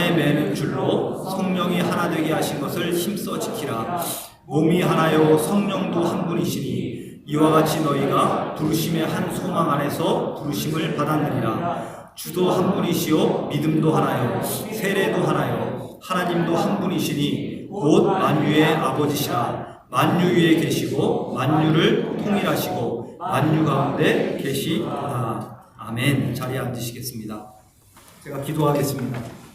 안에 매는 줄로 성령이 하나 되게 하신 것을 힘써 지키라. 몸이 하나요 성령도 한 분이시니 이와 같이 너희가 부르심의 한 소망 안에서 부르심을 받았느니라. 주도 한 분이시요 믿음도 하나요 세례도 하나요 하나님도 한 분이시니 곧 만유의 아버지시라. 만유 위에 계시고 만유를 통일하시고 만유 가운데 계시다. 아멘. 자리에 앉으시겠습니다. 제가 기도하겠습니다.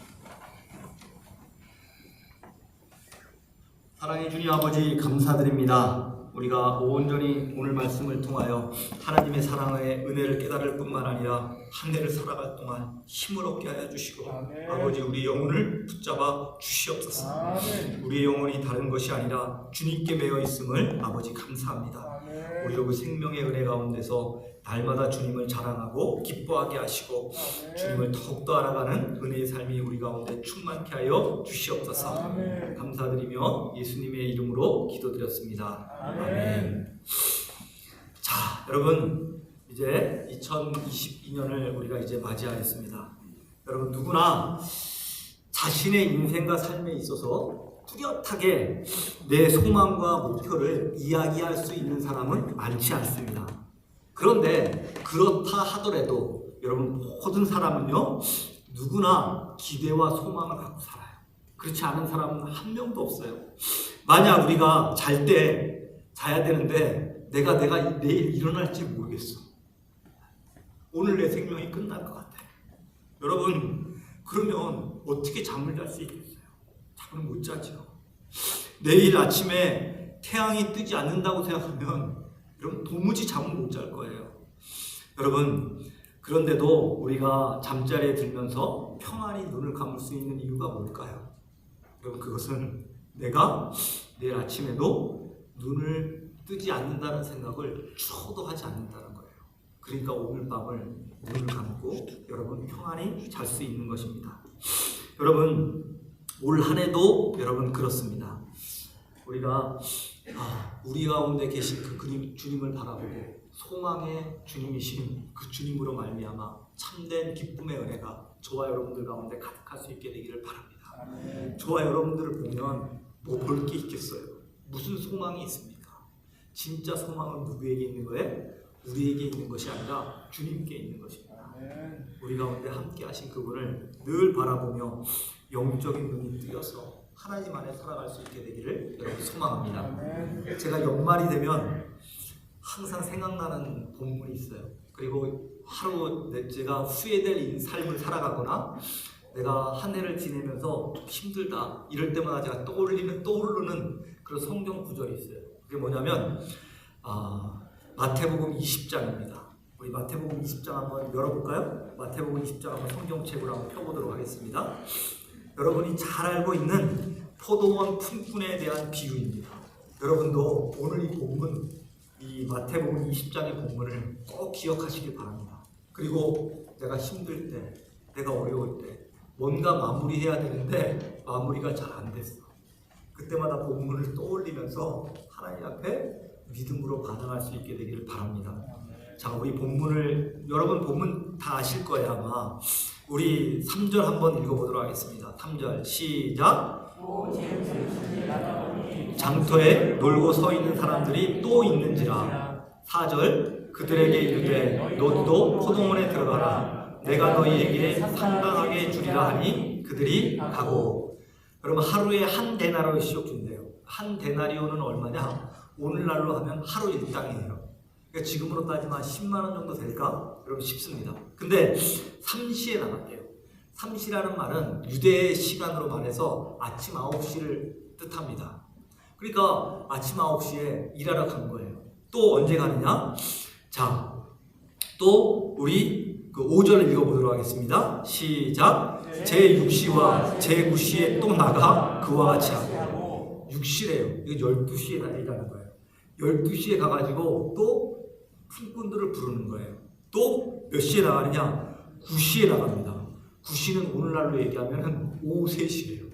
사랑의 주님 아버지 감사드립니다. 우리가 온전히 오늘 말씀을 통하여 하나님의 사랑의 은혜를 깨달을 뿐만 아니라 한 해를 살아갈 동안 힘을 얻게 하여 주시고 아멘. 아버지 우리 영혼을 붙잡아 주시옵소서. 아멘. 우리의 영혼이 다른 것이 아니라 주님께 매여 있음을 아버지 감사합니다. 아멘. 우리 그 생명의 은혜 가운데서 날마다 주님을 자랑하고 기뻐하게 하시고 아멘. 주님을 더욱더 알아가는 은혜의 삶이 우리 가운데 충만케 하여 주시옵소서. 아멘. 감사드리며 예수님의 이름으로 기도드렸습니다. 아멘. 자, 여러분 이제 2022년을 우리가 이제 맞이하였습니다. 여러분 누구나 자신의 인생과 삶에 있어서 뚜렷하게 내 소망과 목표를 이야기할 수 있는 사람은 많지 않습니다. 그런데 그렇다 하더라도 여러분 모든 사람은요 누구나 기대와 소망을 갖고 살아요. 그렇지 않은 사람은 한 명도 없어요. 만약 우리가 잘 때 자야 되는데 내가 내일 일어날지 모르겠어. 오늘 내 생명이 끝날 것 같아. 여러분 그러면 어떻게 잠을 잘 수 있겠어요? 잠을 못 자죠. 내일 아침에 태양이 뜨지 않는다고 생각하면 여러분 도무지 잠을 못 잘 거예요. 여러분 그런데도 우리가 잠자리에 들면서 평안히 눈을 감을 수 있는 이유가 뭘까요? 여러분 그것은 내가 내일 아침에도 눈을 뜨지 않는다는 생각을 추호도 하지 않는다는 거예요. 그러니까 오늘 밤을 눈을 감고 여러분 평안히 잘 수 있는 것입니다. 여러분 올 한 해도 여러분 그렇습니다. 우리가 우리 가운데 계신 그 주님을 바라보고 소망의 주님이신 그 주님으로 말미암아 참된 기쁨의 은혜가 저와 여러분들 가운데 가득할 수 있게 되기를 바랍니다. 저와 여러분들을 보면 뭐 볼 게 있겠어요? 무슨 소망이 있습니까? 진짜 소망은 누구에게 있는 거예요? 우리에게 있는 것이 아니라 주님께 있는 것입니다. 우리 가운데 함께 하신 그분을 늘 바라보며 영적인 눈이 뜨여서 하나님 안에 살아갈 수 있게 되기를 여러분 소망합니다. 제가 연말이 되면 항상 생각나는 본문이 있어요. 그리고 하루 제가 후회될 삶을 살아가거나 내가 한 해를 지내면서 힘들다 이럴 때마다 제가 떠오르는 그런 성경 구절이 있어요. 그게 뭐냐면 마태복음 20장입니다. 우리 마태복음 20장 한번 열어볼까요? 마태복음 20장 한번 성경책으로 한번 펴보도록 하겠습니다. 여러분이 잘 알고 있는 포도원 품꾼에 대한 비유입니다. 여러분도 오늘 이 본문, 이 마태복음 20장의 본문을 꼭 기억하시길 바랍니다. 그리고 내가 힘들 때, 내가 어려울 때 뭔가 마무리해야 되는데 마무리가 잘 안 됐어. 그때마다 본문을 떠올리면서 하나님 앞에 믿음으로 반응할 수 있게 되기를 바랍니다. 자, 우리 본문을 여러분 본문 다 아실 거예요 아마. 우리 3절 한번 읽어보도록 하겠습니다. 3절 시작. 장터에 놀고 서 있는 사람들이 또 있는지라. 4절 그들에게 이르되 너희도 포도원에 들어가라. 내가 너희에게 상당하게 주리라 하니 그들이 가고. 여러분 하루에 한 데나리오씩 준대요. 한 데나리오는 얼마냐? 오늘날로 하면 하루 일당이에요. 그러니까 지금으로 따지면 10만 원 정도 될까? 여러분 쉽습니다. 근데 3시에 나갔대요. 3시라는 말은 유대 시간으로 말해서 아침 9시를 뜻합니다. 그러니까 아침 9시에 일하러 간 거예요. 또 언제 가느냐? 자, 또 우리 그 5절을 읽어보도록 하겠습니다. 시작. 제6시와 제9시에 또 나가 그와 같이 하고. 6시래요. 이거 12시에 다니라는 거예요. 12시에 가가지고 또 품꾼들을 부르는 거예요. 또 몇 시에 나가느냐? 9시에 나갑니다. 9시는 오늘날로 얘기하면 오후 3시래요.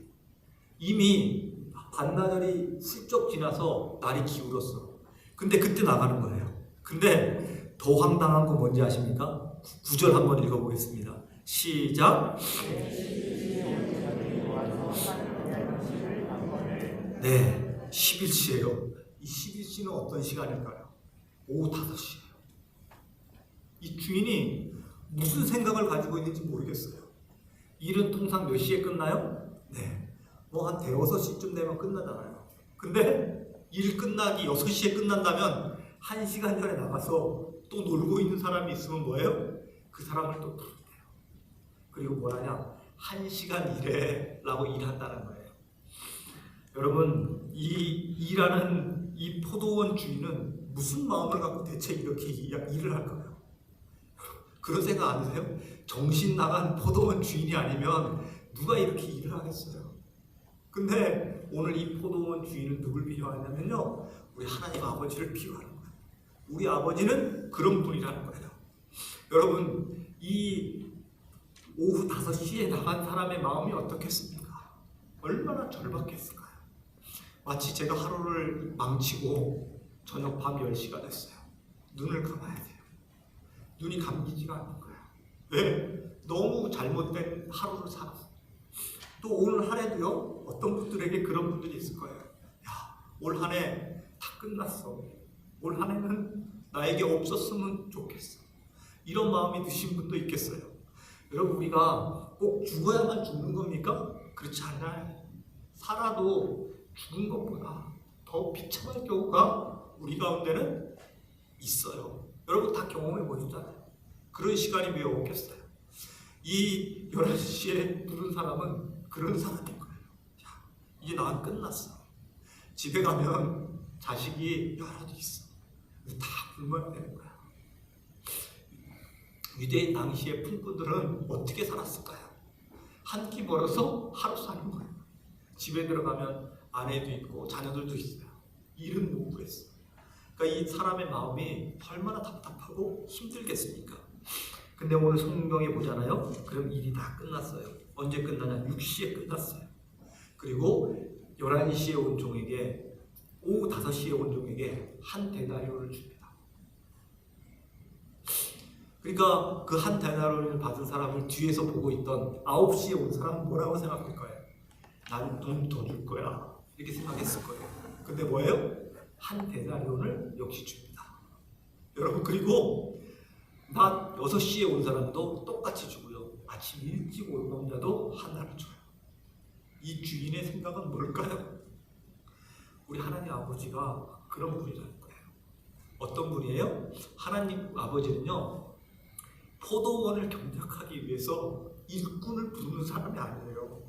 이미 반나절이 슬쩍 지나서 날이 기울었어. 근데 그때 나가는 거예요. 근데 더 황당한 거 뭔지 아십니까? 9절 한번 읽어보겠습니다. 시작. 10일치예요. 이 10일치는 어떤 시간일까요? 오후 5시예요. 이 주인이 무슨 생각을 가지고 있는지 모르겠어요. 일은 통상 몇 시에 끝나요? 네, 뭐 한 대여섯 시쯤 되면 끝나잖아요. 근데 일 끝나기 6시에 끝난다면 1시간 전에 나가서 또 놀고 있는 사람이 있으면 뭐예요? 그 사람을 또 부른대요. 그리고 뭐라냐? 1시간 일해 라고 일한다는 거예요. 여러분, 이 일하는 이 포도원 주인은 무슨 마음을 갖고 대체 이렇게 일을 할까요? 그런 생각 안 드세요? 정신 나간 포도원 주인이 아니면 누가 이렇게 일을 하겠어요? 근데 오늘 이 포도원 주인은 누굴 비유하냐면요, 우리 하나님 아버지를 비유하는 거예요. 우리 아버지는 그런 분이라는 거예요. 여러분, 이 오후 5시에 나간 사람의 마음이 어떻겠습니까? 얼마나 절박했을까요? 마치 제가 하루를 망치고 저녁 밤 10시가 됐어요. 눈을 감아야 돼요. 눈이 감기지가 않는 거예요. 왜? 너무 잘못된 하루를 살았어요. 또 오늘 한 해도요, 어떤 분들에게 그런 분들이 있을 거예요. 야, 올 한 해 다 끝났어. 올 한 해는 나에게 없었으면 좋겠어. 이런 마음이 드신 분도 있겠어요. 여러분, 우리가 꼭 죽어야만 죽는 겁니까? 그렇지 않아요. 살아도 죽은 것보다 더 비참할 경우가 우리 가운데는 있어요. 여러분 다 경험해 보셨잖아요. 그런 시간이 왜 없겠어요? 이 11시에 부른 사람은 그런 사람인 거예요. 야, 이제 난 끝났어. 집에 가면 자식이 여럿 있어. 다 굶어야 되는 거야. 유대인 당시의 품꾼들은 어떻게 살았을까요? 한 끼 벌어서 하루 사는 거예요. 집에 들어가면 아내도 있고 자녀들도 있어요. 일은 못 구했어. 그러니까 이 사람의 마음이 얼마나 답답하고 힘들겠습니까? 근데 오늘 성경에 보잖아요. 그럼 일이 다 끝났어요. 언제 끝나냐? 6시에 끝났어요. 그리고 11시에 온 종에게, 오후 5시에 온 종에게 한 데나리온을 줍니다. 그러니까 그 한 데나리온을 받은 사람을 뒤에서 보고 있던 9시에 온 사람은 뭐라고 생각할 거예요? 난 돈 더 줄 거야. 이렇게 생각했을 거예요. 근데 뭐예요? 한 데나리온을 역시 줍니다. 여러분, 그리고 낮 6시에 온 사람도 똑같이 주고요. 아침 일찍 온 자도 하나를 줘요. 이 주인의 생각은 뭘까요? 우리 하나님 아버지가 그런 분이라는 거예요. 어떤 분이에요? 하나님 아버지는요, 포도원을 경작하기 위해서 일꾼을 부르는 사람이 아니에요.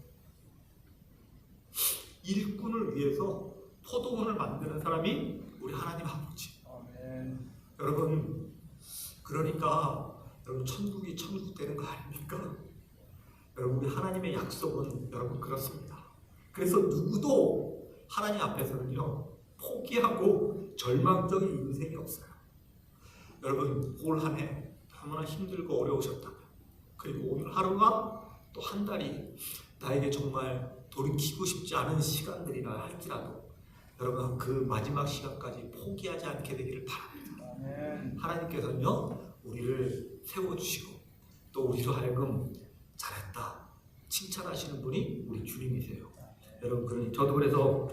일꾼을 위해서 포도원을 만드는 사람이 우리 하나님 아버지. 아멘. 여러분, 그러니까 여러분 천국이 천국 되는 거 아닙니까? 여러분, 우리 하나님의 약속은 여러분 그렇습니다. 그래서 누구도 하나님 앞에서는요, 포기하고 절망적인 인생이 없어요. 여러분, 올 한 해 얼마나 힘들고 어려우셨다면, 그리고 오늘 하루가 또 한 달이 나에게 정말 돌이키고 싶지 않은 시간들이라 할지라도 여러분 그 마지막 시간까지 포기하지 않게 되기를 바랍니다. 하나님께서는요, 우리를 세워주시고 또 우리로 하여금 잘했다 칭찬하시는 분이 우리 주님이세요. 여러분, 그러니 저도 그래서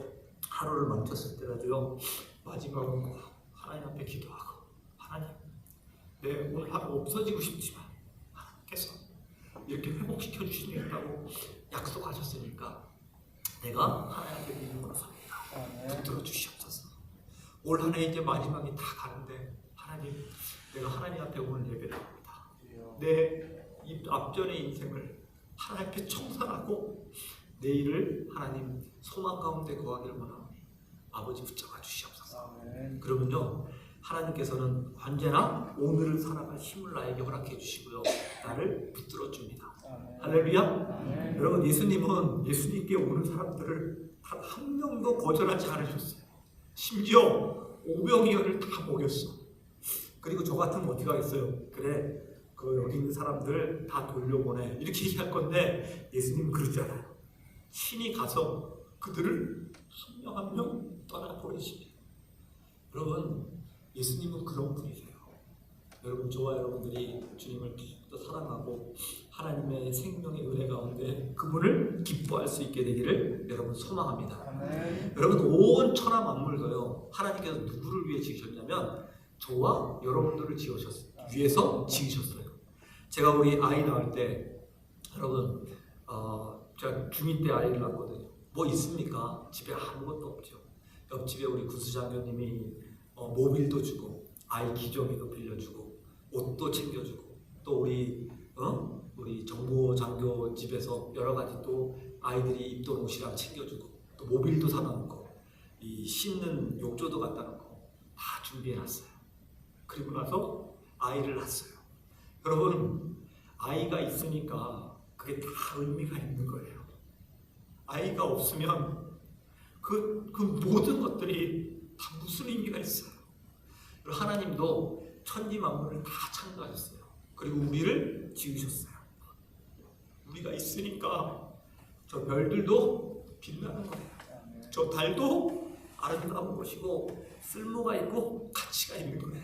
하루를 망쳤을 때라도요, 마지막은 꼭 하나님 앞에 기도하고, 하나님, 내 오늘 하루 없어지고 싶지만 하나님께서 이렇게 회복시켜 주시겠다고 약속하셨으니까 내가 하나님 앞에 믿음으로 섭니다. 붙들어 주시옵소서. 올 한 해 이제 마지막이 다 가는데, 하나님, 내가 하나님 앞에 오늘 예배를 합니다. 내 이 앞전의 인생을 하나님 앞에 청산하고 내일을 하나님 소망 가운데 거하기를 원하오니 아버지 붙잡아 주시옵소서. 그러면요, 하나님께서는 언제나 오늘을 살아갈 힘을 나에게 허락해 주시고요, 나를 붙들어 줍니다. 할렐루야. 여러분, 예수님은 예수님께 오는 사람들을 단 한 명도 거절하지 않으셨어요. 심지어 오병이어를 다 먹였어. 그리고 저 같으면 어떻게 하겠어요? 그래, 그 여기 있는 사람들 다 돌려보내, 이렇게 얘기할 건데 예수님은 그러지 않아요. 신이 가서 그들을 한 명 한 명 떠나보내십니다. 여러분, 예수님은 그런 분이세요. 여러분, 저와 여러분들이 주님을 더 사랑하고 하나님의 생명의 은혜 가운데 그분을 기뻐할 수 있게 되기를 여러분 소망합니다. 아멘. 여러분 온 천하 만물도요 하나님께서 누구를 위해 지으셨냐면 저와 여러분들을 위해서 지으셨어요. 제가 우리 아이 낳을 때 여러분 제가 중2 때 아이를 낳았거든요. 뭐 있습니까? 집에 아무것도 없죠. 옆집에 우리 구수장교님이 모빌도 주고 아이 기저귀도 빌려주고 옷도 챙겨주고 또 우리 정보장교 집에서 여러 가지 또 아이들이 입던 옷이랑 챙겨주고 또 모빌도 사다 놓고 이 씻는 욕조도 갖다 놓고 다 준비해놨어요. 그리고 나서 아이를 낳았어요. 여러분 아이가 있으니까 그게 다 의미가 있는 거예요. 아이가 없으면 그 모든 것들이 다 무슨 의미가 있어요. 하나님도 천지 만물을 다 창조하셨어요. 그리고 우리를 지으셨어요. 우리가 있으니까 저 별들도 빛나는 거예요. 저 달도 아름다운 것이고 쓸모가 있고 가치가 있는 거예요.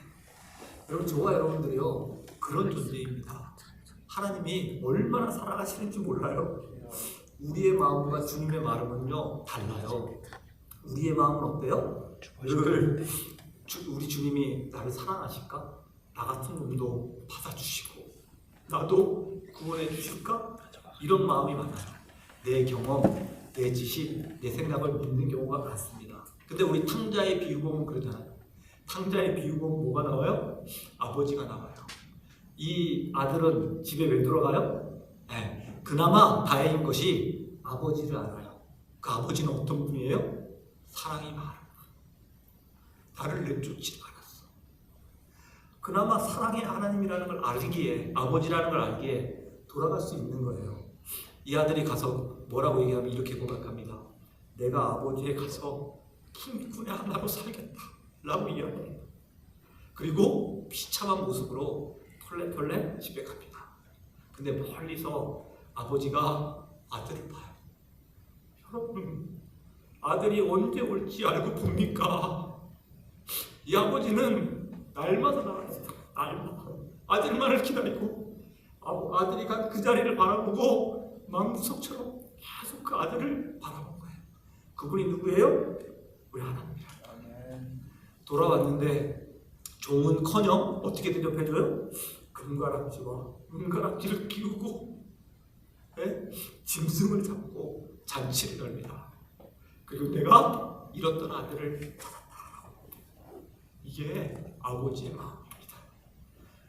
여러분 저와 여러분들이요 그런 존재입니다. 하나님이 얼마나 사랑하시는지 몰라요. 우리의 마음과 주님의 마음은요 달라요. 우리의 마음은 어때요? 늘 우리 주님이 나를 사랑하실까? 나 같은 놈도 받아주시고 나도 구원해 주실까? 이런 마음이 많아요. 내 경험, 내 지식, 내 생각을 믿는 경우가 많습니다. 근데 우리 탕자의 비유 보면 그러잖아요. 탕자의 비유 보면 뭐가 나와요? 아버지가 나와요. 이 아들은 집에 왜 들어가요? 네, 그나마 다행인 것이 아버지를 알아요. 그 아버지는 어떤 분이에요? 사랑이 많은 분. 나를 내쫓지 않았어. 그나마 사랑의 하나님이라는 걸 알기에, 아버지라는 걸 알기에 돌아갈 수 있는 거예요. 이 아들이 가서 뭐라고 얘기하면 이렇게 고백합니다. 내가 아버지에 가서 킹꾼의 하나로 살겠다 라고 이야기해요. 그리고 비참한 모습으로 털레털레 집에 갑니다. 근데 멀리서 아버지가 아들을 봐요. 여러분 아들이 언제 올지 알고 봅니까? 이 아버지는 날마다 나왔어요. 날마다 아들만을 기다리고 아들이 간 그 자리를 바라보고 망부석처럼 계속 그 아들을 바라본 거예요. 그분이 누구예요? 우리 하나님이에요. 돌아왔는데 종은커녕 어떻게 대접해줘요? 금가락지와 은가락지를 끼우고 짐승을 잡고 잔치를 열립니다. 그리고 내가 잃었던 아들을 찾았다. 이게 아버지의 마음입니다.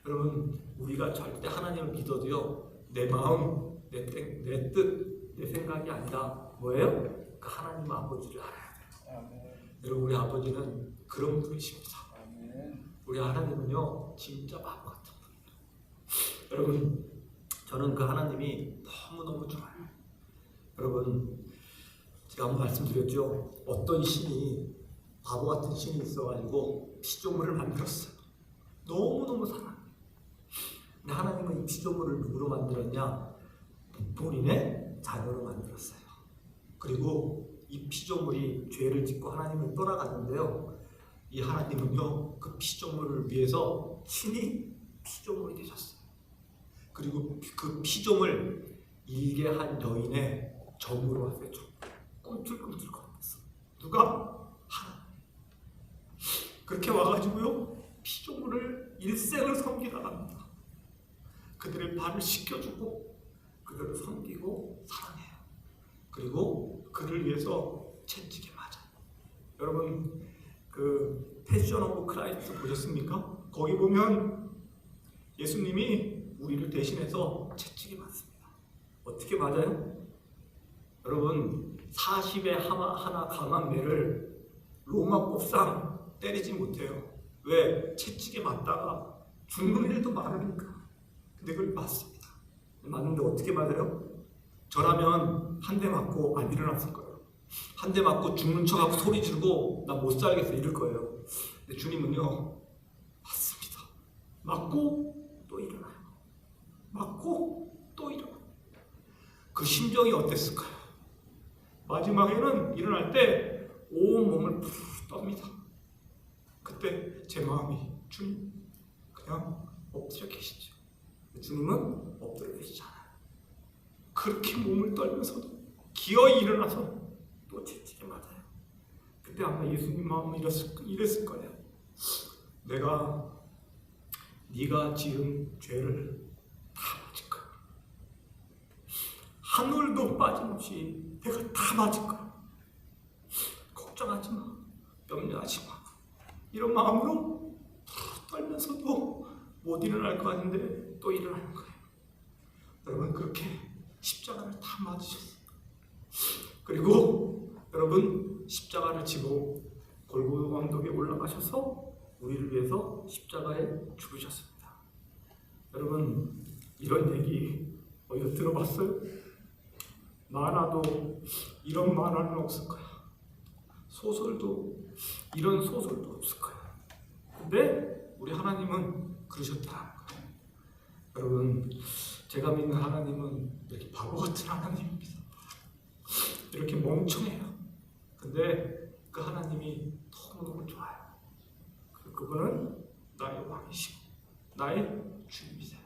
여러분 우리가 절대 하나님을 믿어도요 내 마음, 내 뜻, 내 생각이 아니라 뭐예요? 그 하나님 아버지를 알아야 돼요. 아멘. 여러분 우리 아버지는 그런 분이십니다. 아멘. 우리 하나님은요 진짜 마음 같은 분이에요. 여러분 저는 그 하나님이 너무너무 좋아요. 여러분 제가 한번 말씀드렸죠. 어떤 신이 바보 같은 신이 있어가지고 피조물을 만들었어요. 너무너무 사랑해요. 근데 하나님은 이 피조물을 누구로 만들었냐? 본인의 자녀로 만들었어요. 그리고 이 피조물이 죄를 짓고 하나님을 떠나갔는데요. 이 하나님은요 그 피조물을 위해서 친히 피조물이 되셨어요. 그리고 그 피조물 일게 한 여인의 점으로 왔어요. 꿈틀꿈틀 걸었어. 누가? 하나님. 그렇게 와가지고요 피조물을 일생을 섬기다 갑니다. 그들의 발을 씻겨주고 그들을 섬기고 사랑해요. 그리고 그를 위해서 채찍에 맞아요. 여러분 그 패션 오브 크라이스트 보셨습니까? 거기 보면 예수님이 우리를 대신해서 채찍에 맞습니다. 어떻게 맞아요? 여러분 40에 하나 강한 매를 로마법상 때리지 못해요. 왜? 채찍에 맞다가 죽는 일도 많으니까. 근데 그걸 맞습니다. 맞는데 어떻게 맞아요? 저라면 한 대 맞고 안 일어났을 거예요. 한 대 맞고 죽는 척하고 소리 지르고 나 못 살겠어 이럴 거예요. 근데 주님은요 맞습니다. 맞고 또 일어나요. 맞고 또 일어나요. 그 심정이 어땠을까요? 마지막에는 일어날 때 온몸을 푸르르 떱니다. 그때 제 마음이 주님 그냥 엎드려 계시죠. 주님은 엎드려 계시지 않아요. 그렇게 몸을 떨면서도 기어이 일어나서 또 채찍에 맞아요. 그때 아마 예수님 마음은 이랬을 거예요. 내가 네가 지은 죄를 다 맞을 거야. 한 올도 빠짐없이 내가 다 맞을 거야. 걱정하지 마. 염려하지 마. 이런 마음으로 떨면서도 못 일어날 것 같은데 또 일어나는 거예요. 여러분 그렇게 십자가를 다 맞으셨어요. 그리고 여러분 십자가를 지고 골고루 언덕에 올라가셔서 우리를 위해서 십자가에 죽으셨습니다. 여러분 이런 얘기 어디서 들어봤어요? 만화도 이런 만화는 없을 거야. 소설도 이런 소설도 없을 거야. 근데 우리 하나님은 그러셨다는 거예요. 여러분 제가 믿는 하나님은 이렇게 바보 같은 하나님입니다. 이렇게 멍청해요. 근데 그 하나님이 너무너무 좋아요. 그분은 나의 왕이시고 나의 주님이세요.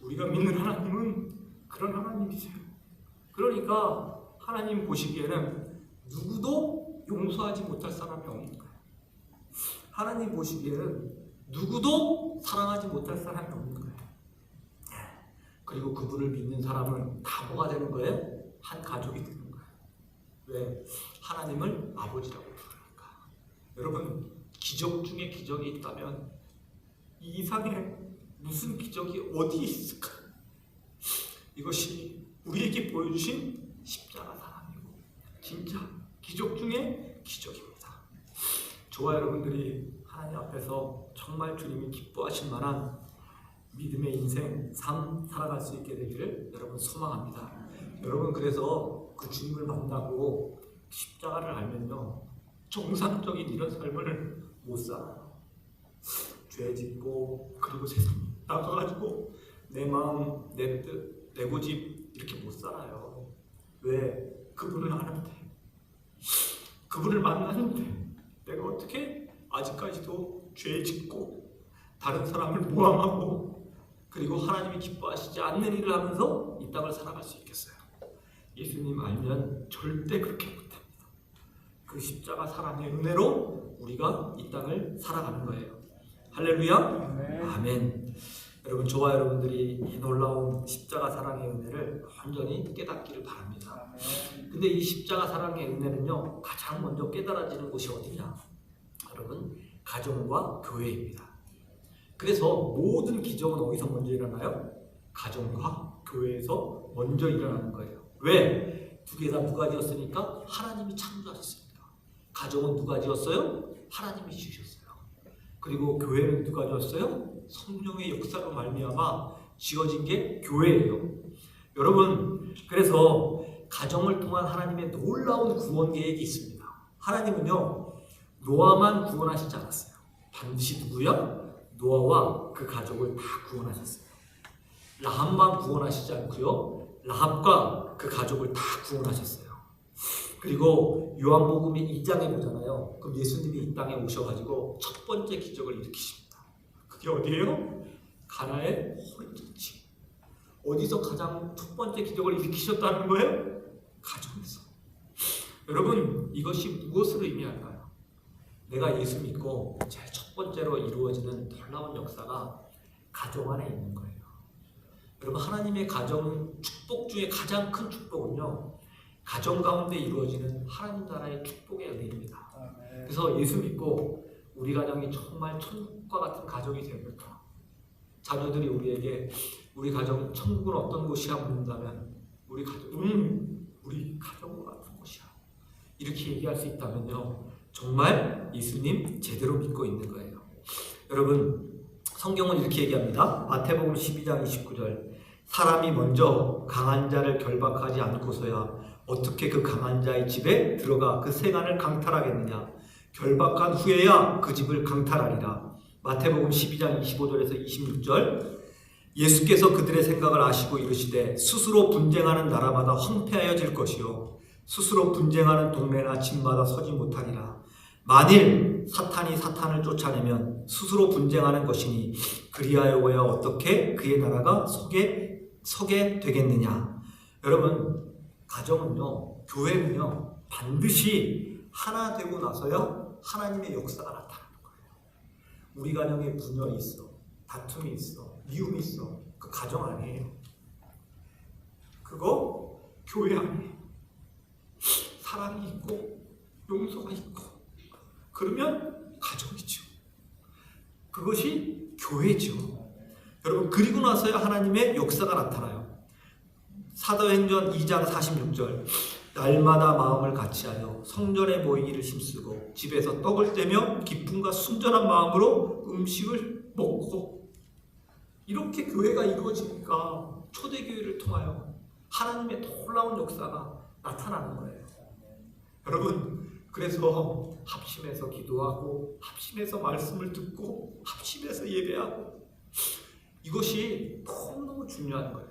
우리가 믿는 하나님은 그런 하나님이세요. 그러니까 하나님 보시기에는 누구도 용서하지 못할 사람이 없는 거예요. 하나님 보시기에는 누구도 사랑하지 못할 사람이 없는 거예요. 그리고 그분을 믿는 사람은 다 뭐가 되는 거예요? 한 가족이 되는 거예요. 왜? 하나님을 아버지라고 부르니까. 여러분 기적 중에 기적이 있다면 이 이상의 무슨 기적이 어디에 있을까? 이것이 우리에게 보여주신 십자가 사랑이고 진짜 기적 중에 기적입니다. 저와 여러분들이 하나님 앞에서 정말 주님이 기뻐하실 만한 믿음의 인생, 삶 살아갈 수 있게 되기를 여러분 소망합니다. 여러분 그래서 그 주님을 만나고 십자가를 알면요 정상적인 이런 삶을 못 살아요. 죄 짓고 그리고 세상 나가가지고 내 마음, 내 뜻, 내 고집 이렇게 못 살아요. 왜? 그분을 아는데, 그분을 만났는데 내가 어떻게 아직까지도 죄 짓고 다른 사람을 모함하고 그리고 하나님이 기뻐하시지 않는 일을 하면서 이 땅을 살아갈 수 있겠어요? 예수님 알면 절대 그렇게 못합니다. 그 십자가 사랑의 은혜로 우리가 이 땅을 살아가는 거예요. 할렐루야. 아멘. 여러분 저와 여러분들이 이 놀라운 십자가 사랑의 은혜를 완전히 깨닫기를 바랍니다. 근데 이 십자가 사랑의 은혜는요 가장 먼저 깨달아지는 곳이 어디냐? 여러분 가정과 교회입니다. 그래서 모든 기적은 어디서 먼저 일어나요? 가정과 교회에서 먼저 일어나는 거예요. 왜? 두 개 다 누가 지었으니까? 하나님이 창조하셨습니다. 가정은 누가 지었어요? 하나님이 지으셨어요. 그리고 교회는 누가 지었어요? 성령의 역사로 말미암아 지어진 게 교회예요. 여러분 그래서 가정을 통한 하나님의 놀라운 구원 계획이 있습니다. 하나님은요 노아만 구원하시지 않았어요. 반드시 누구야? 노아와 그 가족을 다 구원하셨어요. 라합만 구원하시지 않고요 라합과 그 가족을 다 구원하셨어요. 그리고 요한복음이 2장에 보잖아요. 그럼 예수님이 이 땅에 오셔가지고 첫 번째 기적을 일으키십니다. 그게 어디예요? 가나의 호리잔치. 어디서 가장 첫 번째 기적을 일으키셨다는 거예요? 가정에서. 여러분 이것이 무엇을 의미할까요? 내가 예수 믿고 제일 첫 번째로 이루어지는 놀라운 역사가 가정 안에 있는 거예요. 여러분 하나님의 가정 축복 중에 가장 큰 축복은요 가정 가운데 이루어지는 하나님 나라의 축복의 은혜입니다. 그래서 예수 믿고 우리 가정이 정말 천국과 같은 가정이 됩니까? 자녀들이 우리에게 우리 가정 천국은 어떤 곳이야 묻는다면 우리 가정과 같은 곳이야 이렇게 얘기할 수 있다면요 정말 예수님 제대로 믿고 있는 거예요. 여러분 성경은 이렇게 얘기합니다. 마태복음 12장 29절 사람이 먼저 강한 자를 결박하지 않고서야 어떻게 그 강한 자의 집에 들어가 그 세간을 강탈하겠느냐. 결박한 후에야 그 집을 강탈하리라. 마태복음 12장 25절에서 26절 예수께서 그들의 생각을 아시고 이르시되 스스로 분쟁하는 나라마다 황폐하여질 것이요 스스로 분쟁하는 동네나 집마다 서지 못하리라. 만일 사탄이 사탄을 쫓아내면 스스로 분쟁하는 것이니 그리하여야 어떻게 그의 나라가 서게 되겠느냐. 여러분, 가정은요, 교회는요, 반드시 하나 되고 나서야 하나님의 역사가 나타나는 거예요. 우리 가정에 분열이 있어, 다툼이 있어, 미움이 있어. 그 가정 아니에요. 그거 교회 아니에요. 사랑이 있고 용서가 있고 그러면 가정이죠. 그것이 교회죠. 여러분, 그리고 나서야 하나님의 역사가 나타나요. 사도행전 2장 46절, 날마다 마음을 같이하여 성전에 모이기를 힘쓰고 집에서 떡을 떼며 기쁨과 순전한 마음으로 음식을 먹고. 이렇게 교회가 이루어지니까 초대교회를 통하여 하나님의 놀라운 역사가 나타나는 거예요. 여러분, 그래서 합심해서 기도하고 합심해서 말씀을 듣고 합심해서 예배하고, 이것이 너무너무 중요한 거예요.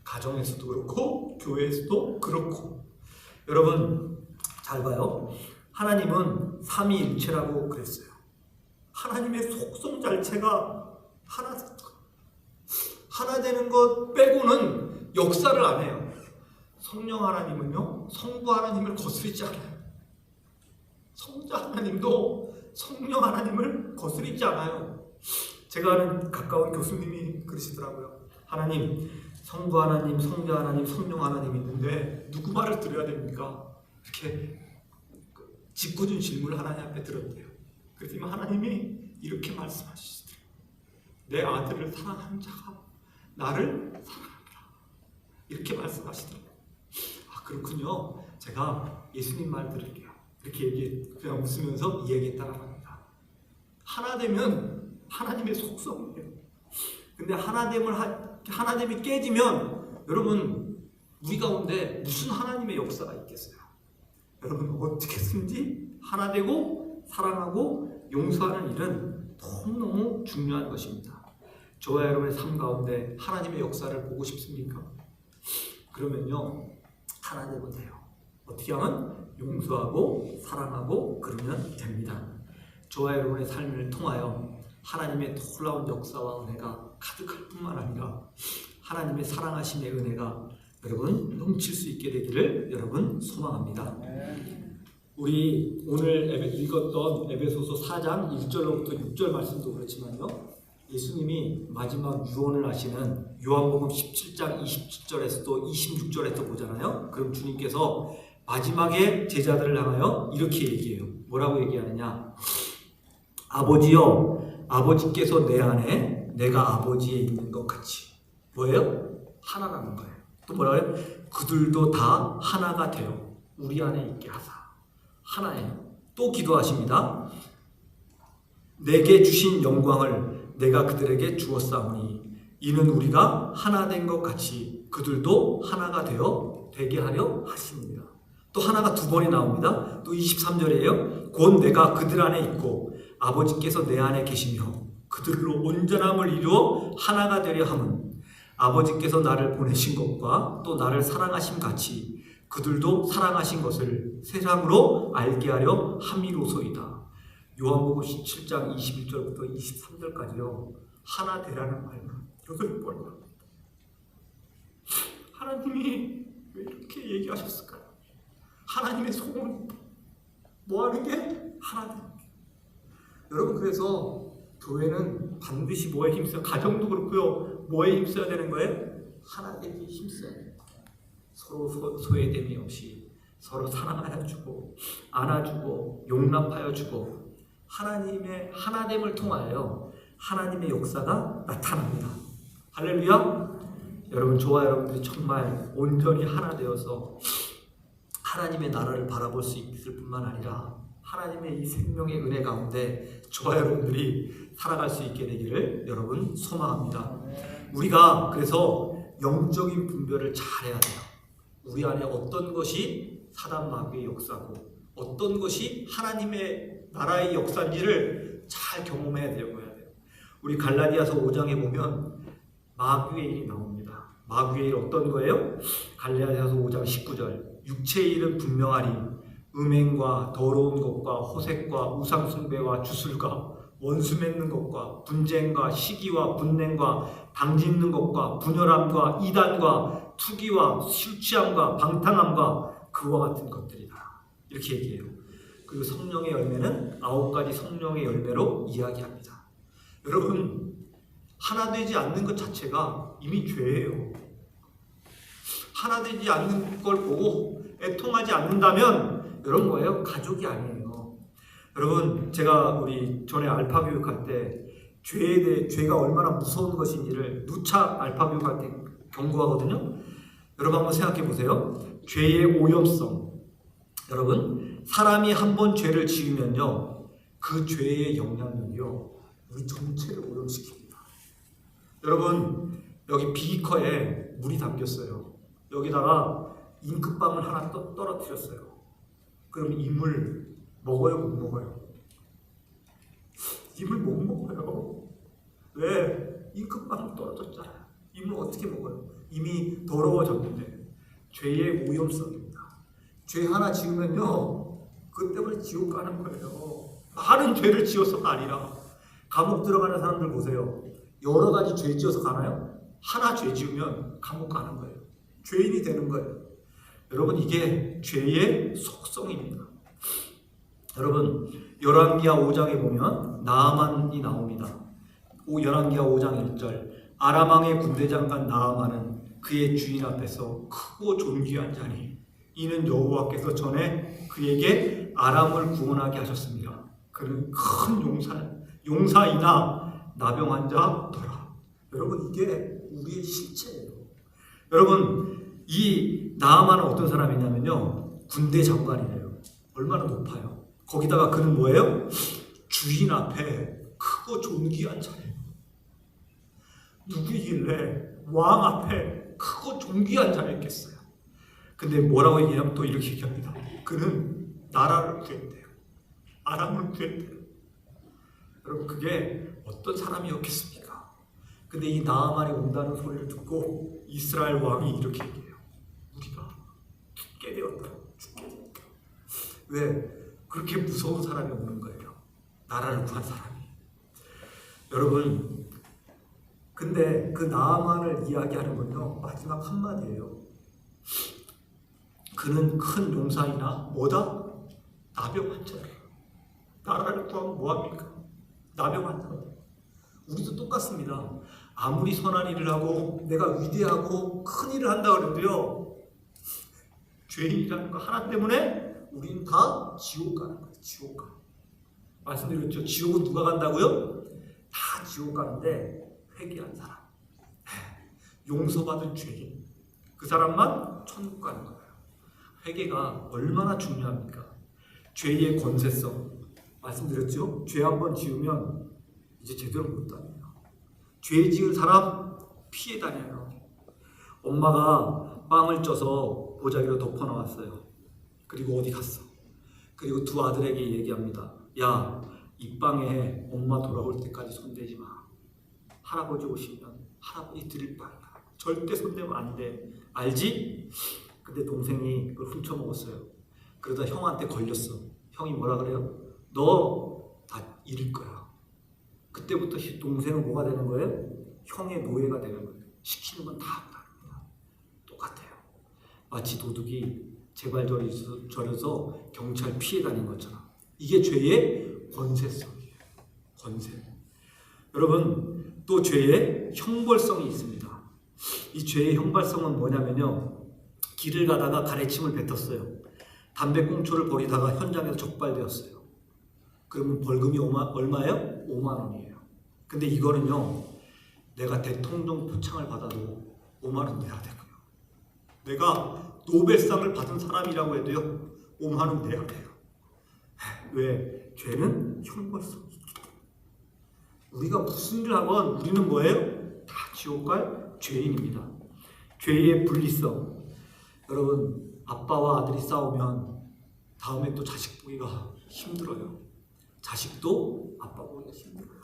가정에서도 그렇고 교회에서도 그렇고. 여러분, 잘 봐요. 하나님은 삼위일체라고 그랬어요. 하나님의 속성 자체가 하나 되는 것 빼고는 역사를 안 해요. 성령 하나님은요, 성부 하나님을 거스르지 않아요. 성자 하나님도 성령 하나님을 거스르지 않아요. 제가 아는 가까운 교수님이 그러시더라고요. 하나님, 성부 하나님, 성자 하나님, 성령 하나님 있는데 누구 말을 들어야 됩니까? 이렇게 짓궂은 질문을 하나님 앞에 들었대요. 그랬더니 하나님이 이렇게 말씀하시더래요. 내 아들을 사랑하는 자가 나를 사랑하라. 이렇게 말씀하시더라고요. 아, 그렇군요. 제가 예수님 말 들을게요. 이렇게 그냥 웃으면서 이야기했다고 합니다. 하나 되면 하나님의 속성이에요. 근데 하나됨이 깨지면 여러분, 우리 가운데 무슨 하나님의 역사가 있겠어요? 여러분, 어떻게든지 하나 되고 사랑하고 용서하는 일은 너무너무 중요한 것입니다. 저와 여러분의 삶 가운데 하나님의 역사를 보고 싶습니까? 그러면요, 하나 되면 돼요. 어떻게 하면? 용서하고 사랑하고 그러면 됩니다. 저와 여러분의 삶을 통하여 하나님의 놀라운 역사와 은혜가 가득할 뿐만 아니라 하나님의 사랑하심의 은혜가 여러분 넘칠 수 있게 되기를 여러분 소망합니다. 우리 오늘 읽었던 에베소서 4장 1절로부터 6절 말씀도 그렇지만요, 예수님이 마지막 유언을 하시는 요한복음 17장 27절에서도 26절에서 보잖아요. 그럼 주님께서 마지막에 제자들을 향하여 이렇게 얘기해요. 뭐라고 얘기하느냐? 아버지여, 아버지께서 내 안에 내가 아버지에 있는 것 같이. 뭐예요? 하나라는 거예요. 또 뭐라고 해요? 그들도 다 하나가 되어 우리 안에 있게 하사. 하나예요. 또 기도하십니다. 내게 주신 영광을 내가 그들에게 주었사오니 이는 우리가 하나 된 것 같이 그들도 하나가 되어 되게 하려 하십니다. 또 하나가 두 번이 나옵니다. 또 23절이에요. 곧 내가 그들 안에 있고 아버지께서 내 안에 계시며 그들로 온전함을 이루어 하나가 되려 함은 아버지께서 나를 보내신 것과 또 나를 사랑하심 같이 그들도 사랑하신 것을 세상으로 알게 하려 함이로소이다. 요한복음 17장 21절부터 23절까지요. 하나 되라는 말만 8번 나옵니다. 하나님이 왜 이렇게 얘기하셨을까요? 하나님의 소원, 뭐하는 게? 하나 되는 게. 여러분, 그래서 교회는 반드시 뭐에 힘써요? 가정도 그렇고요. 뭐에 힘써야 되는 거예요? 하나 되기 힘써야 돼요. 서로 소외됨이 없이 서로 사랑하여 주고 안아주고 용납하여 주고 하나님의 하나됨을 통하여 하나님의 역사가 나타납니다. 할렐루야! 여러분, 저와 여러분들이 정말 온전히 하나 되어서 하나님의 나라를 바라볼 수 있을 뿐만 아니라 하나님의 이 생명의 은혜 가운데 저와 여러분들이 살아갈 수 있게 되기를 여러분 소망합니다. 우리가 그래서 영적인 분별을 잘해야 돼요. 우리 안에 어떤 것이 사단 마귀의 역사고 어떤 것이 하나님의 나라의 역사인지를 잘 경험해야 돼요. 우리 갈라디아서 5장에 보면 마귀의 일이 나옵니다. 마귀의 일 어떤 거예요? 갈라디아서 5장 19절 육체의 일은 분명하리 음행과 더러운 것과 호색과 우상숭배와 주술과 원수 맺는 것과 분쟁과 시기와 분냉과 당짓는 것과 분열함과 이단과 투기와 술 취함과 방탕함과 그와 같은 것들이다. 이렇게 얘기해요. 그리고 성령의 열매는 9가지 성령의 열매로 이야기합니다. 여러분, 하나 되지 않는 것 자체가 이미 죄예요. 하나 되지 않는 걸 보고 애통하지 않는다면 이런 거예요. 가족이 아니에요. 여러분, 제가 우리 전에 알파 교육할 때 죄에 대해 죄가 얼마나 무서운 것인지를 누차 알파 교육할 때 경고하거든요. 여러분 한번 생각해 보세요. 죄의 오염성. 여러분, 사람이 한 번 죄를 지으면요, 그 죄의 영향력이요, 우리 전체를 오염시킵니다. 여러분, 여기 비커에 물이 담겼어요. 여기다가 잉크빵을 하나 떨어뜨렸어요. 그럼 이 물 먹어요, 못 먹어요? 이 물 못 먹어요. 왜? 잉크빵 떨어졌잖아요. 이 물 어떻게 먹어요? 이미 더러워졌는데. 죄의 오염성입니다. 죄 하나 지으면요, 그 때문에 지옥 가는 거예요. 많은 죄를 지어서가 아니라. 감옥 들어가는 사람들 보세요. 여러 가지 죄 지어서 가나요? 하나 죄 지으면 감옥 가는 거예요. 죄인이 되는 거예요. 여러분, 이게 죄의 속성입니다. 여러분, 열왕기하 5장에 보면 나아만이 나옵니다. 열왕기하 5장 1절, 아람왕의 군대장관 나아만은 그의 주인 앞에서 크고 존귀한 자니 이는 여호와께서 전에 그에게 아람을 구원하게 하셨습니다. 그는 큰 용사이나 나병 환자더라. 여러분, 이게 우리의 실체예요. 여러분, 이 나아만은 어떤 사람이냐면요, 군대 장관이래요. 얼마나 높아요. 거기다가 그는 뭐예요? 주인 앞에 크고 존귀한 자예요. 누구이길래 왕 앞에 크고 존귀한 자였겠어요. 근데 뭐라고 얘기하면 또 이렇게 얘기합니다. 그는 나라를 구했대요. 아람을 구했대요. 여러분, 그게 어떤 사람이었겠습니까? 근데 이 나아만이 온다는 소리를 듣고 이스라엘 왕이 이렇게 얘기해요. 우리가 죽게 되었다. 죽게 되었다. 왜? 그렇게 무서운 사람이 없는 거예요. 나라를 구한 사람이. 여러분, 근데 그 나아만을 이야기하는 건요, 마지막 한마디예요. 그는 큰 용사이나 뭐다? 나병 환자예요. 나라를 구하면 뭐합니까? 나병 환자. 우리도 똑같습니다. 아무리 선한 일을 하고 내가 위대하고 큰 일을 한다 그래도요, 죄인이라는 거 하나 때문에 우리는 다 지옥 가는 거예요. 지옥 가. 말씀드렸죠. 지옥은 누가 간다고요? 다 지옥 가는데 회개한 사람, 용서받은 죄인, 그 사람만 천국 가는 거예요. 회개가 얼마나 중요합니까? 죄의 권세성, 말씀드렸죠? 죄 한 번 지으면 이제 제대로 못 다녀요. 죄 지은 사람 피해 다녀요. 엄마가 빵을 쪄서 보자기로 덮어놓았어요. 그리고 어디 갔어? 그리고 두 아들에게 얘기합니다. 야, 이 빵에 엄마 돌아올 때까지 손대지 마. 할아버지 오시면 할아버지 드릴 빵이야. 절대 손대면 안 돼. 알지? 근데 동생이 그걸 훔쳐 먹었어요. 그러다 형한테 걸렸어. 형이 뭐라 그래요? 너 다 잃을 거야. 그때부터 동생은 뭐가 되는 거예요? 형의 노예가 되는 거예요. 시키는 건 다 한다는 거야. 똑같아요. 마치 도둑이 재발절에서 경찰 피해 다닌 것처럼. 이게 죄의 권세성이에요. 권세. 여러분, 또 죄의 형벌성이 있습니다. 이 죄의 형벌성은 뭐냐면요, 길을 가다가 가래침을 뱉었어요. 담배꽁초를 버리다가 현장에서 적발되었어요. 그러면 벌금이 얼마예요? 5만 원이에요. 근데 이거는요, 내가 대통령 표창을 받아도 5만 원 내야 되고요. 내가 노벨상을 받은 사람이라고 해도요, 5만 원 내야 돼요. 왜? 죄는 형벌성이 있기 때문에. 우리가 무슨 일을 하건 우리는 뭐예요? 다 지옥 갈 죄인입니다. 죄의 분리성. 여러분, 아빠와 아들이 싸우면 다음에 또 자식 보기가 힘들어요. 자식도 아빠 보기가 힘들어요.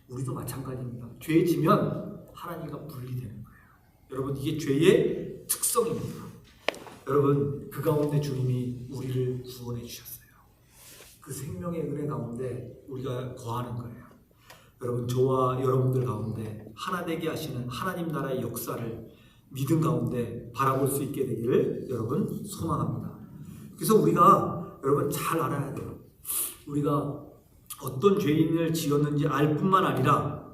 우리도 마찬가지입니다. 죄 지면 하나님과 분리되는 거예요. 여러분, 이게 죄의 특성입니다. 여러분, 그 가운데 주님이 우리를 구원해 주셨어요. 그 생명의 은혜 가운데 우리가 거하는 거예요. 여러분, 저와 여러분들 가운데 하나 되게 하시는 하나님 나라의 역사를 믿음 가운데 바라볼 수 있게 되기를 여러분 소망합니다. 그래서 우리가 여러분 잘 알아야 돼요. 우리가 어떤 죄인을 지었는지 알 뿐만 아니라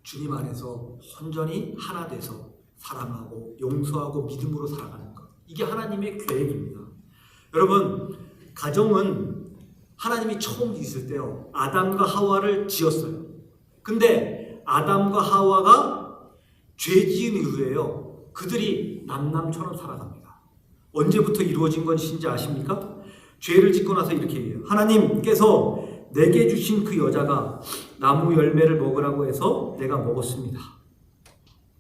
주님 안에서 온전히 하나 돼서 사랑하고 용서하고 믿음으로 살아가는 것. 이게 하나님의 계획입니다. 여러분, 가정은 하나님이 처음 지으실 때요, 아담과 하와를 지었어요. 근데 아담과 하와가 죄 지은 이후에요, 그들이 남남처럼 살아갑니다. 언제부터 이루어진 것인지 아십니까? 죄를 짓고 나서 이렇게 얘기해요. 하나님께서 내게 주신 그 여자가 나무 열매를 먹으라고 해서 내가 먹었습니다.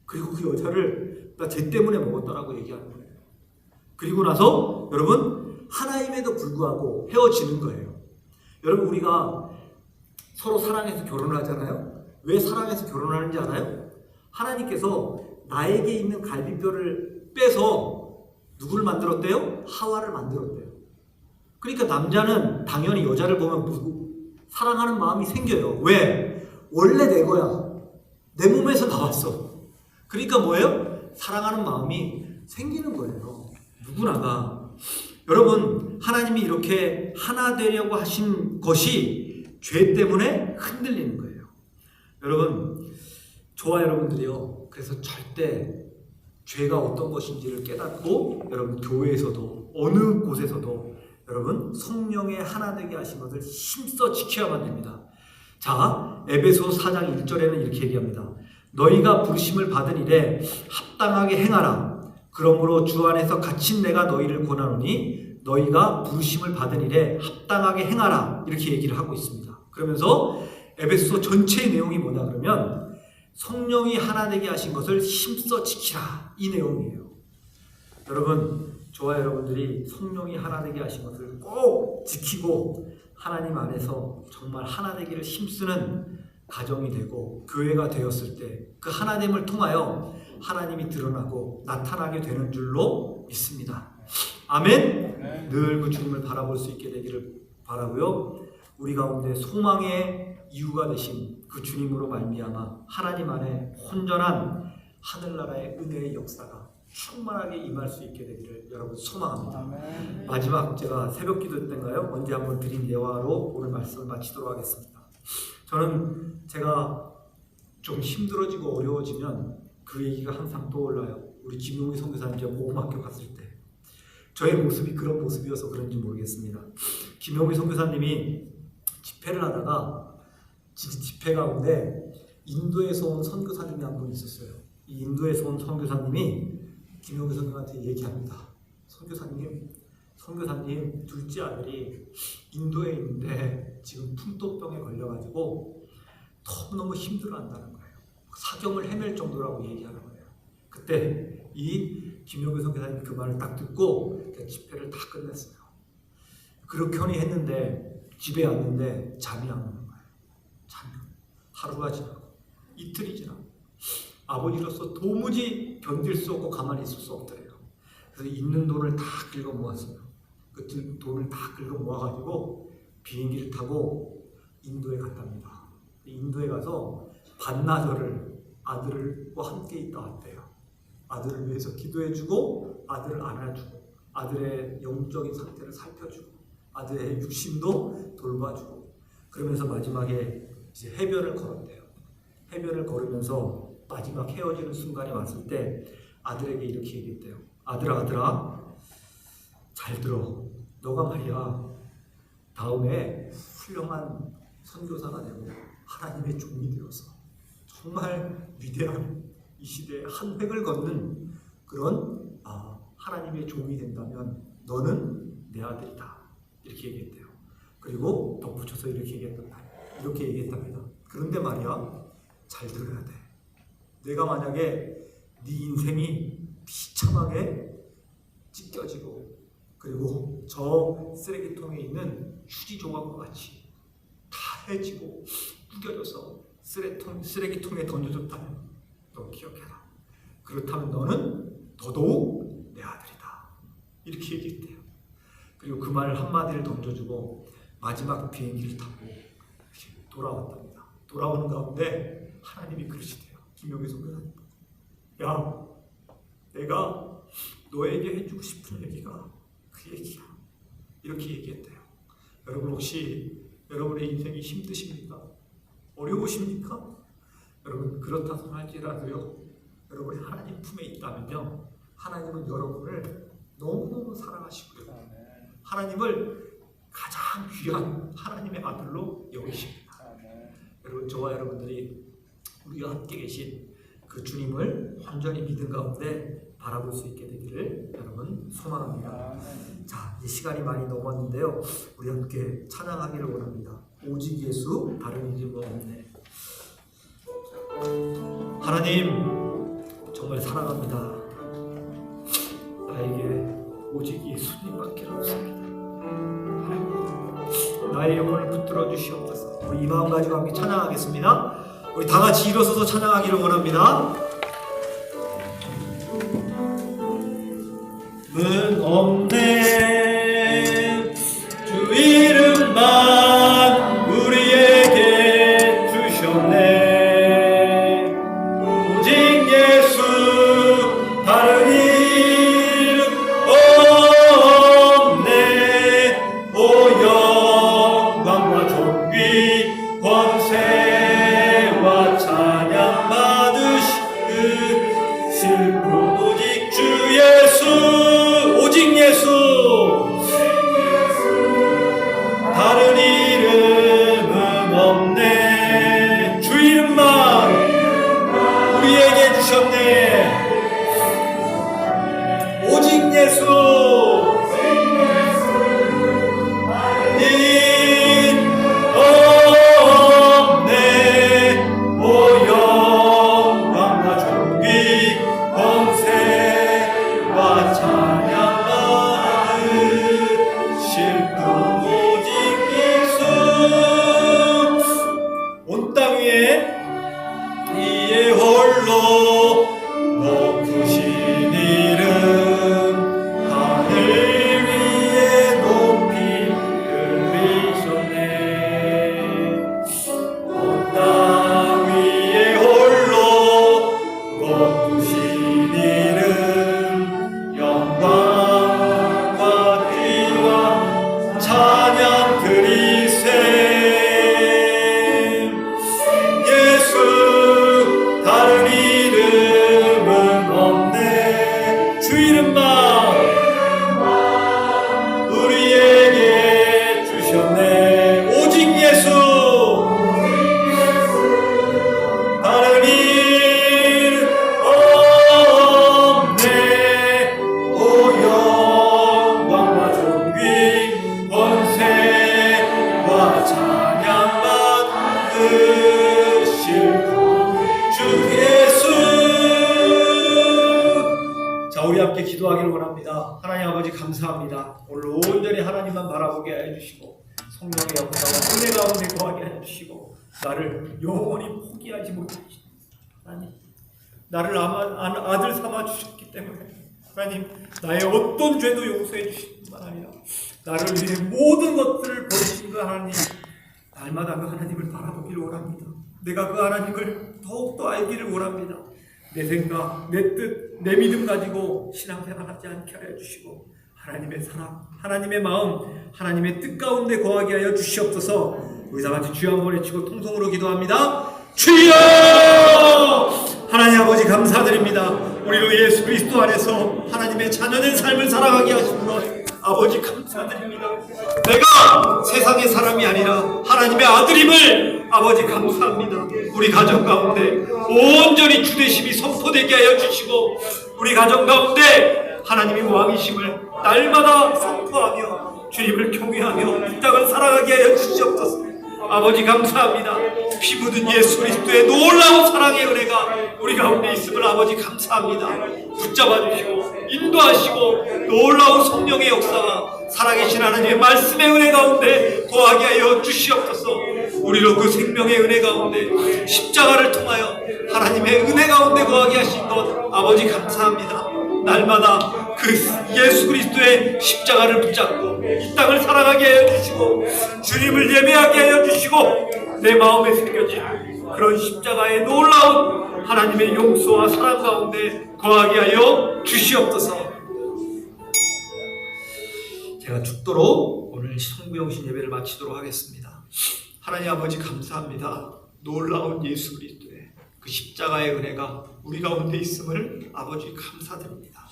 그리고 그 여자를 나 죄 때문에 먹었다라고 얘기하는 거예요. 그리고 나서 여러분 하나님에도 불구하고 헤어지는 거예요. 여러분, 우리가 서로 사랑해서 결혼을 하잖아요. 왜 사랑해서 결혼하는지 알아요? 하나님께서 나에게 있는 갈비뼈를 빼서 누구를 만들었대요? 하와를 만들었대요. 그러니까 남자는 당연히 여자를 보면 사랑하는 마음이 생겨요. 왜? 원래 내 거야. 내 몸에서 나왔어. 그러니까 뭐예요? 사랑하는 마음이 생기는 거예요. 누구나가. 여러분, 하나님이 이렇게 하나 되려고 하신 것이 죄 때문에 흔들리는 거예요. 여러분, 저와 여러분들이요, 그래서 절대 죄가 어떤 것인지를 깨닫고 여러분 교회에서도 어느 곳에서도 여러분 성령의 하나 되게 하신 것을 힘써 지켜야만 됩니다. 자, 에베소 4장 1절에는 이렇게 얘기합니다. 너희가 부르심을 받은 일에 합당하게 행하라. 그러므로 주 안에서 갇힌 내가 너희를 권하노니 너희가 부르심을 받은 일에 합당하게 행하라. 이렇게 얘기를 하고 있습니다. 그러면서 에베소 전체의 내용이 뭐냐 그러면 성령이 하나 되게 하신 것을 힘써 지키라. 이 내용이에요. 여러분, 저와 여러분들이 성령이 하나 되게 하신 것을 꼭 지키고 하나님 안에서 정말 하나 되기를 힘쓰는 가정이 되고 교회가 되었을 때 그 하나됨을 통하여 하나님이 드러나고 나타나게 되는 줄로 믿습니다. 아멘. 늘 그 주님을 바라볼 수 있게 되기를 바라고요. 우리 가운데 소망의 이유가 되신 그 주님으로 말미암아 하나님 안에 온전한 하늘나라의 은혜의 역사가 충만하게 임할 수 있게 되기를 여러분 소망합니다. 아멘. 마지막 제가 새벽 기도 때인가요? 언제 한번 드린 예화로 오늘 말씀을 마치도록 하겠습니다. 저는 제가 좀 힘들어지고 어려워지면 그 얘기가 항상 떠올라요. 우리 김용희 선교사님 제가 복음학교 갔을 때 저의 모습이 그런 모습이어서 그런지 모르겠습니다. 김용희 선교사님이 집회를 하다가 집회 가운데 인도에서 온 선교사님이 한 분 있었어요. 이 인도에서 온 선교사님이 김용희 선교사님한테 얘기합니다. 선교사님 둘째 아들이 인도에 있는데 지금 풍토병에 걸려가지고 너무너무 힘들어한다는 거예요. 사경을 헤맬 정도라고 얘기하는 거예요. 그때 이 김용희 선교사님이 그 말을 딱 듣고 집회를 다 끝냈어요. 그렇게 했는데 집에 왔는데 잠이 안 오는 거예요. 하루가 지나고 이틀이 지나고 아버지로서 도무지 견딜 수 없고 가만히 있을 수 없더래요. 그래서 있는 돈을 다 긁어 모았어요. 그 돈을 다 긁어 모아가지고 비행기를 타고 인도에 갔답니다. 인도에 가서 반나절을 아들과 함께 있다 왔대요. 아들을 위해서 기도해주고 아들을 안아주고 아들의 영적인 상태를 살펴주고 아들의 육신도 돌봐주고 그러면서 마지막에 이제 해변을 걸었대요. 해변을 걸으면서 마지막 헤어지는 순간이 왔을 때 아들에게 이렇게 얘기했대요. 아들아 잘 들어. 너가 말이야 다음에 훌륭한 선교사가 되고 하나님의 종이 되어서 정말 위대한 이 시대에 한 획을 걷는 그런 하나님의 종이 된다면 너는 내 아들이다. 이렇게 얘기했대요. 그리고 덧붙여서 이렇게 얘기했답니다. 그런데 말이야 잘 들어야 돼. 내가 만약에 네 인생이 비참하게 찢겨지고 그리고 저 쓰레기통에 있는 휴지 조각과 같이 다 해지고 구겨져서 쓰레기통에 던져졌다면 너 기억해라. 그렇다면 너는 더더욱 내 아들이다. 이렇게 얘기했대요. 그리고 그 말 한마디를 던져주고 마지막 비행기를 타고 이렇게 돌아왔답니다. 돌아오는 가운데 하나님이 그러시대요. 김용희 선교사님, 야 내가 너에게 해주고 싶은 얘기가 그 얘기야. 이렇게 얘기했대요. 여러분 혹시 여러분의 인생이 힘드십니까? 어려우십니까? 여러분 그렇다고 할지라도요, 여러분이 하나님 품에 있다면요, 하나님은 여러분을 너무너무 사랑하시고요, 하나님을 가장 귀한 하나님의 아들로 여기십니다. 여러분, 저와 여러분들이 우리가 함께 계신 그 주님을 온전히 믿음 가운데 바라볼 수 있게 되기를 여러분 소망합니다. 자, 이제 시간이 많이 넘었는데요, 우리 함께 찬양하기를 원합니다. 오직 예수, 다른 이름 없네. 하나님 정말 사랑합니다. 나에게 오직 예수님밖에 없습니다. 나의 영혼을 붙들어 주시옵소서. 우리 이 마음 가지고 함께 찬양하겠습니다. 우리 다 같이 일어서서 찬양하기를 원합니다. 문 없네 주 이름만 우리에게 주셨네. 오직 예수 다른 이름 없네. 오 영광과 존귀 권세와 찬양 받으실 분 오직 주 예수. 오직 예수 다른 이름은 없네. 주 이름만 우리에게 주셨네. 오직 예수 없네. 오 영광과 존귀 권세와 찬양 온 땅 위에 이에 홀로 높으신 이름 하늘 위에 높이 들리셨네. 온 땅 위에 홀로 높으신 이름 영광과 귀와 찬양 드리세. 다른 이름은 없네. 주 이름만 우리에게 주셨네. 오직 예수 다른 이름 없네. 오 영광과 존귀 권세와 찬양 받으실 주 예수. 자, 우리 함께 기도하기를 원합니다. 하나님 아버지 감사합니다. 오늘 온전히 하나님만 바라보게 해주시고 성령의 역사와 은혜 가운데 거하게 해주시고 나를 영원히 포기하지 못하시고 하나님, 나를 아들 삼아 주셨기 때문에 하나님, 나의 어떤 죄도 용서해 주시는 뿐만 아니라 나를 위해 모든 것들을 버리신 그 하나님, 날마다 그 하나님을 바라보기를 원합니다. 내가 그 하나님을 더욱더 알기를 원합니다. 내 생각, 내 뜻, 내 믿음 가지고 신앙생활하지 않게 하여 주시고 하나님의 사랑, 하나님의 마음, 하나님의 뜻 가운데 거하게 하여 주시옵소서. 우리 다 같이 주여 한번 외치고 통성으로 기도합니다. 주여! 하나님 아버지 감사드립니다. 우리로 예수 그리스도 안에서 하나님의 자녀된 삶을 살아가게 하신 것 아버지 감사드립니다. 내가 세상의 사람이 아니라 하나님의 아들임을 아버지 감사합니다. 우리 가정 가운데 온전히 주되심이 선포되게 하여 주시고 우리 가정 가운데 하나님이 왕이심을 날마다 선포하며 주님을 경외하며 이 땅을 살아가게 하여 주시옵소서. 아버지 감사합니다. 피 묻은 예수 그리스도의 놀라운 사랑의 은혜가 우리 가운데 있음을 아버지 감사합니다. 붙잡아 주시고 인도하시고 놀라운 성령의 역사와 살아계신 하나님의 말씀의 은혜 가운데 거하게 하여 주시옵소서. 우리로 그 생명의 은혜 가운데 십자가를 통하여 하나님의 은혜 가운데 거하게 하신 것 아버지 감사합니다. 날마다 그 예수 그리스도의 십자가를 붙잡고 이 땅을 살아가게 하여 주시고 주님을 예배하게 하여 주시고 내 마음에 새겨진 그런 십자가의 놀라운 하나님의 용서와 사랑 가운데 거하게 하여 주시옵소서. 제가 죽도록 오늘 성부영신 예배를 마치도록 하겠습니다. 하나님 아버지 감사합니다. 놀라운 예수 그리스도의 그 십자가의 은혜가 우리 가운데 있음을 아버지 감사드립니다.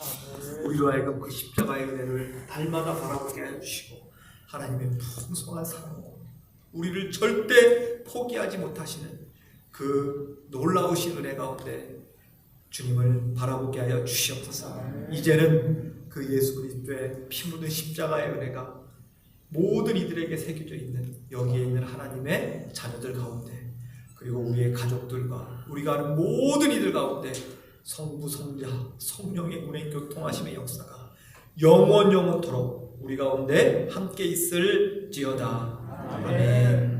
우리로 하여금 그 십자가의 은혜를 날마다 바라보게 하여 주시고 하나님의 풍성한 사랑으로 우리를 절대 포기하지 못하시는 그 놀라우신 은혜 가운데 주님을 바라보게 하여 주시옵소서. 이제는 그 예수 그리스도의 피 묻은 십자가의 은혜가 모든 이들에게 새겨져 있는 여기에 있는 하나님의 자녀들 가운데 그리고 우리의 가족들과 우리가 아는 모든 이들 가운데 성부, 성자, 성령의 운행 교통하심의 역사가 영원토록 우리 가운데 함께 있을지어다. 아멘.